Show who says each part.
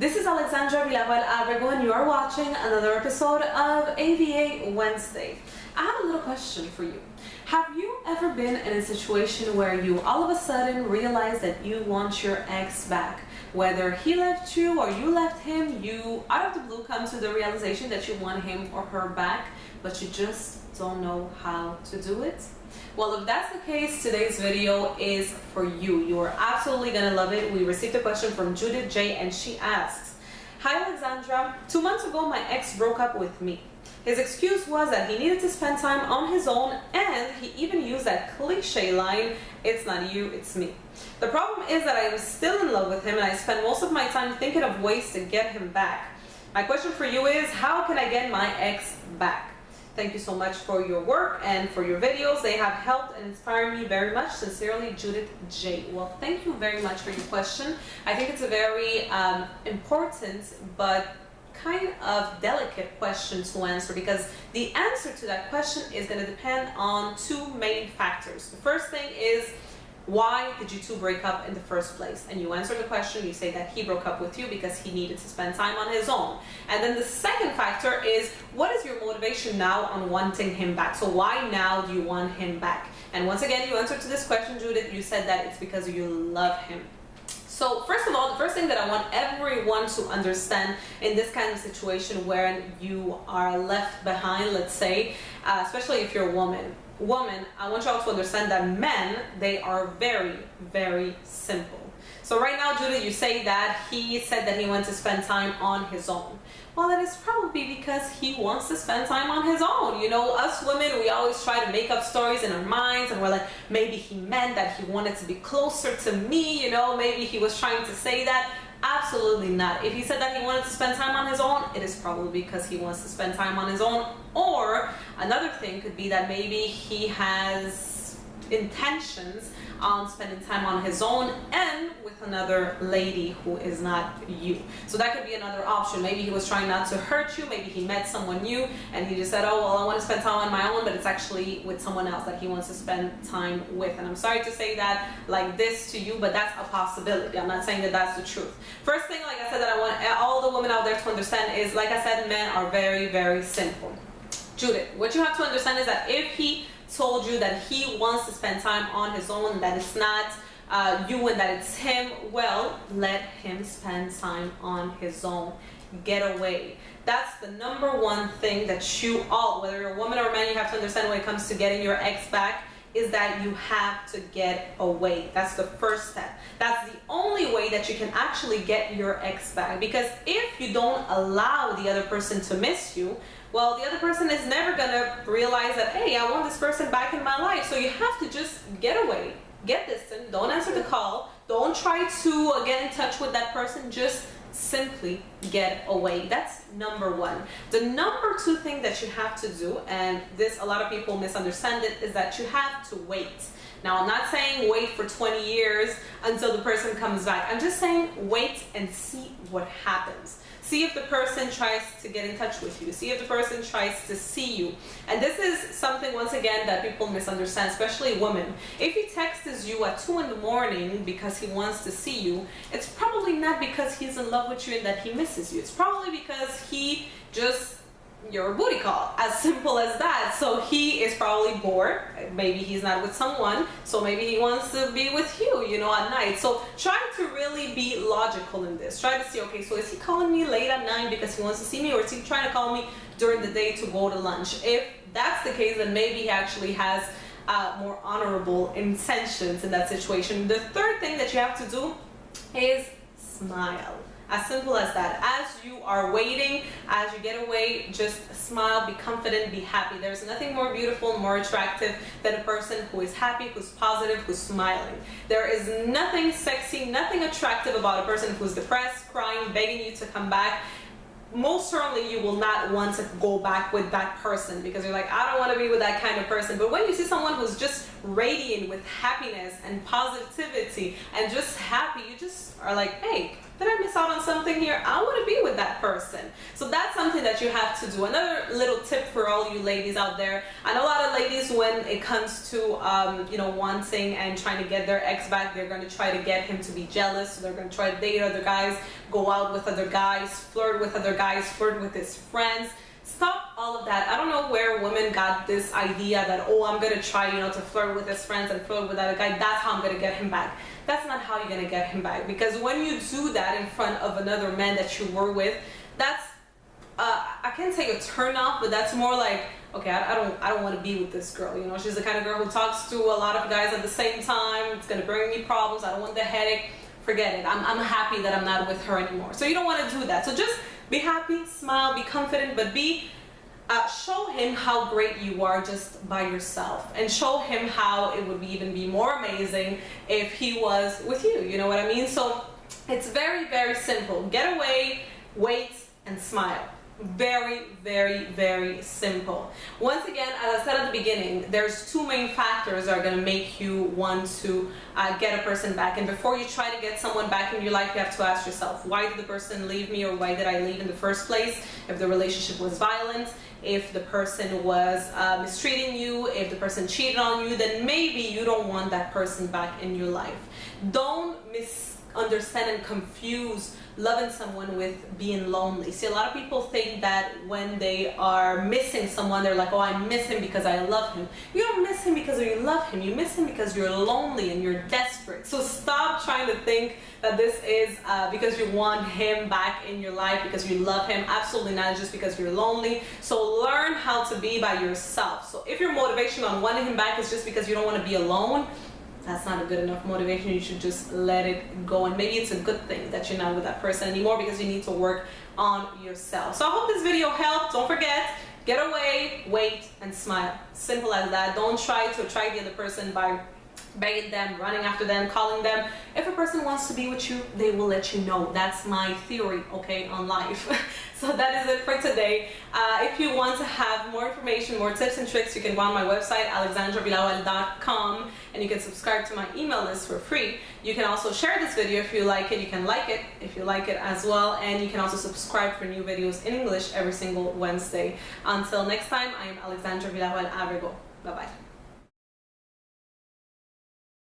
Speaker 1: This is Alexandra Villarroel Abrego and you are watching another episode of A.V.A. Wednesday. I have a little question for you. Have you ever been in a situation where you all of a sudden realize that you want your ex back? Whether he left you or you left him, you out of the blue come to the realization that you want him or her back, but you just don't know how to do it? Well, if that's the case, today's video is for you. You are absolutely gonna love it. We received a question from Judith J and she asks, "Hi Alexandra, 2 months ago my ex broke up with me. His excuse was that he needed to spend time on his own, and he even used that cliche line, 'It's not you, it's me.' The problem is that I am still in love with him and I spend most of my time thinking of ways to get him back. My question for you is, how can I get my ex back? Thank you so much for your work and for your videos. They have helped and inspired me very much. Sincerely, Judith J." Well, thank you very much for your question. I think it's a very important but kind of delicate question to answer, because the answer to that question is going to depend on two main factors. The first thing is, why did you two break up in the first place? And you answer the question, you say that he broke up with you because he needed to spend time on his own. And then the second factor is, what is your motivation now on wanting him back? So why now do you want him back? And once again, you answered to this question, Judith, you said that it's because you love him. So first of all, the first thing that I want everyone to understand in this kind of situation where you are left behind, let's say, especially if you're a woman, I want y'all to understand that men, they are very, very simple. So right now, Judith, you say that he said that he wants to spend time on his own. Well, that is probably because he wants to spend time on his own. You know, us women, we always try to make up stories in our minds, and we're like, maybe he meant that he wanted to be closer to me, you know, maybe he was trying to say that. Absolutely not. If he said that he wanted to spend time on his own, it is probably because he wants to spend time on his own. Or another thing could be that maybe he has intentions on spending time on his own and with another lady who is not you. So that could be another option. Maybe he was trying not to hurt you. Maybe he met someone new and he just said, oh, well, I want to spend time on my own, but it's actually with someone else that he wants to spend time with. And I'm sorry to say that like this to you, but that's a possibility. I'm not saying that that's the truth. First thing, like I said, that I want all the women out there to understand is, like I said, men are very, very simple. Judith, what you have to understand is that if he told you that he wants to spend time on his own, that it's not you and that it's him, well, let him spend time on his own. Get away. That's the number one thing that you all, whether you're a woman or a man, you have to understand when it comes to getting your ex back, is that you have to get away. That's the first step. That's the only way that you can actually get your ex back, because if you don't allow the other person to miss you, well, the other person is never gonna realize that, hey, I want this person back in my life. So you have to just get away, get distant, don't answer the call, don't try to get in touch with that person, just simply get away. That's number one. The number two thing that you have to do, and this a lot of people misunderstand it, is that you have to wait. Now, I'm not saying wait for 20 years until the person comes back. I'm just saying wait and see what happens. See if the person tries to get in touch with you. See if the person tries to see you. And this is something, once again, that people misunderstand, especially women. If he texts you at 2 in the morning because he wants to see you, it's probably not because he's in love with you and that he misses you. It's probably because he just, you're a booty call, as simple as that. So he is probably bored. Maybe he's not with someone, so maybe he wants to be with you, you know, at night. So try to really be logical in this. Try to see, okay, so is he calling me late at night because he wants to see me, or is he trying to call me during the day to go to lunch? If that's the case, then maybe he actually has more honorable intentions in that situation. The third thing that you have to do is smile. As simple as that. As you are waiting, as you get away, just smile, be confident, be happy. There's nothing more beautiful, more attractive than a person who is happy, who's positive, who's smiling. There is nothing sexy, nothing attractive about a person who's depressed, crying, begging you to come back. Most certainly you will not want to go back with that person, because you're like, I don't want to be with that kind of person. But when you see someone who's just radiant with happiness and positivity and just happy, you just are like, hey, did I miss out on something here? I want to be with that person. So that's something that you you have to do. Another little tip for all you ladies out there. I know a lot of ladies, when it comes to you know, wanting and trying to get their ex back, they're going to try to get him to be jealous. So they're going to try to date other guys, go out with other guys, flirt with other guys, flirt with his friends. Stop all of that. I don't know where women got this idea that, oh, I'm going to try, you know, to flirt with his friends and flirt with other guy. That's how I'm going to get him back. That's not how you're going to get him back. Because when you do that in front of another man that you were with, that's, I can't say a turn off, but that's more like, okay, I don't want to be with this girl. You know, she's the kind of girl who talks to a lot of guys at the same time. It's going to bring me problems. I don't want the headache. Forget it. I'm happy that I'm not with her anymore. So you don't want to do that. So just be happy, smile, be confident, but show him how great you are just by yourself, and show him how it would even be more amazing if he was with you. You know what I mean? So it's very, very simple. Get away, wait, and smile. Very, very, very simple. Once again, as I said at the beginning, there's two main factors that are going to make you want to get a person back. And before you try to get someone back in your life, you have to ask yourself, why did the person leave me, or why did I leave in the first place? If the relationship was violent, if the person was mistreating you, if the person cheated on you, then maybe you don't want that person back in your life. Don't misunderstand and confuse loving someone with being lonely. See, a lot of people think that when they are missing someone, they're like, oh, I miss him because I love him. You don't miss him because you love him. You miss him because you're lonely and you're desperate. So stop trying to think that this is because you want him back in your life, because you love him. Absolutely not, just because you're lonely. So learn how to be by yourself. So if your motivation on wanting him back is just because you don't want to be alone, that's not a good enough motivation. You should just let it go, and maybe it's a good thing that you're not with that person anymore, because you need to work on yourself. So I hope this video helped. Don't forget, get away, wait, and smile. Simple as that. Don't try to attract the other person by begging them, running after them, calling them. If a person wants to be with you, they will let you know. That's my theory, okay, on life. So that is it for today. If you want to have more information, more tips and tricks, you can go on my website, AlexandraVillarroel.com, and you can subscribe to my email list for free. You can also share this video if you like it. You can like it if you like it as well, and you can also subscribe for new videos in English every single Wednesday. Until next time, I am Alexandra Villarroel Abrego. Bye-bye.